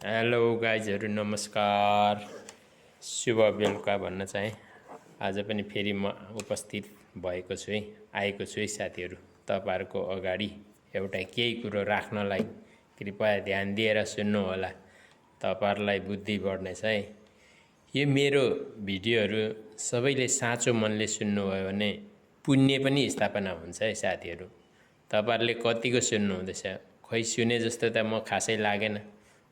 Hello गाइजहरू नमस्कार, शुभ बेलुका भन्न चाहे। आज पनि फेरि म उपस्थित भएको छु है, आएको छु है साथीहरू तपाईँहरूको अगाडि एउटा केही कुरो राख्नलाई। कृपया ध्यान दिएर सुन्नु होला, तपाईँहरूलाई बुद्धि बढ्नेछ है। यो मेरो भिडियोहरू सबैले साँचो मनले सुन्नुभयो भने पुण्य पनि स्थापना हुन्छ है साथीहरू। तपाईँहरूले कतिको सुन्नुहुँदैछ खोइ, सुने जस्तो त म खासै लागेन।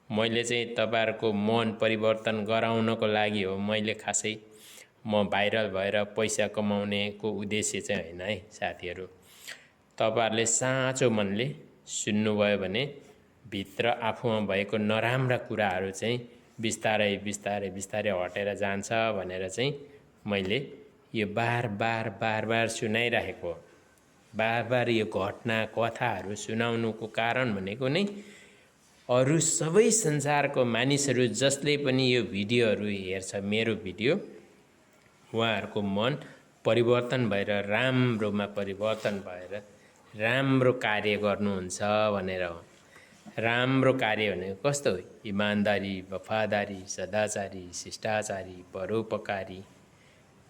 मैले चाहिँ तपाईहरुको मन परिवर्तन गराउनको लागि हो। मैले खासै म भाइरल भएर पैसा कमाउनेको उद्देश्य चाहिँ हैन है साथीहरु। तपाईहरुले साँचो मनले सुन्नुभयो भने भित्र आफूमा भएको नराम्रा कुराहरु चाहिँ बिस्तारै बिस्तारै बिस्तारै हटेर जान्छ भनेर चाहिँ मैले यो बार बार सुनाइराखेको। बार यो घटना कथाहरु सुनाउनुको कारण भनेको नै अरु सबै संसारको मानिसहरु जसले पनि यो भिडियोहरु हेर्छ, मेरो भिडियो, उहाँहरुको मन परिवर्तन भएर राम्रोमा परिवर्तन भएर राम्रो कार्य गर्नुहुन्छ भनेर हो। राम्रो कार्य भनेको कस्तो हो? इमानदारी, वफादारी, सदाचारी, शिष्टाचारी, परोपकारी,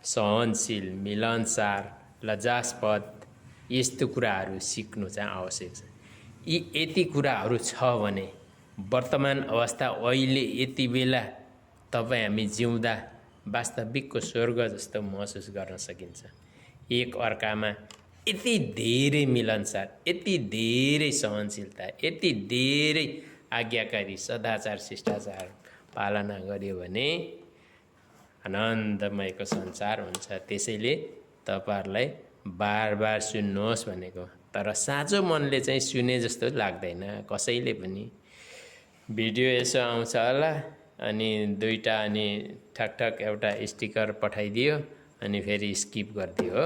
सहनशील, मिलनसार, लज्जास्पद, यस्तो कुराहरु सिक्नु चाहिँ आवश्यक छ। यी यति कुराहरु छ भने वर्तमान अवस्था अहिले यति बेला तपाई हामी जिउँदा वास्तविकको स्वर्ग जस्तो महसुस गर्न सकिन्छ। एक अर्कामा यति धेरै मिलनसार, यति धेरै सहनशीलता, यति धेरै आज्ञाकारी, सदाचार, शिष्टाचार पालना गर्यो भने आनन्दमयको संसार हुन्छ। त्यसैले तपाईहरुलाई बार बार सुन्नुहोस् भनेको। तर साँचो मनले चाहिँ सुने जस्तो लाग्दैन कसैले पनि। भिडियो यसो आउँछ होला अनि दुईटा अनि ठकठक एउटा स्टिकर पठाइदियो अनि फेरि स्किप गरिदियो हो।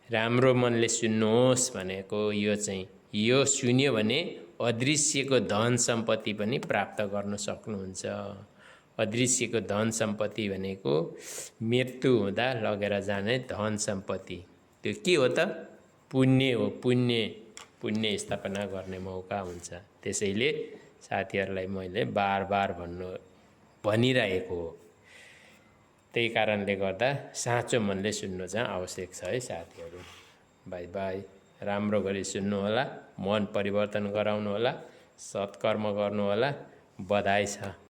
राम्रो मनले सुन्नुहोस् भनेको यो चाहिँ, यो सुन्यो भने अदृश्यको धन सम्पत्ति पनि प्राप्त गर्न सक्नुहुन्छ। अदृश्यको धन सम्पत्ति भनेको मृत्यु हुँदा लगेर जाने धन सम्पत्ति। त्यो के हो त? पुण्य हो। पुण्य स्थापना गर्ने मौका हुन्छ। त्यसैले साथीहरुलाई मैले बार बार भनिरहेको हो। त्यही कारणले गर्दा साँचो मनले सुन्नु चाहिँ आवश्यक छ है साथीहरु। Bye bye. राम्रो गरी सुन्नु होला, मन परिवर्तन गराउनु होला, सत्कर्म गर्नु होला। बधाई छ।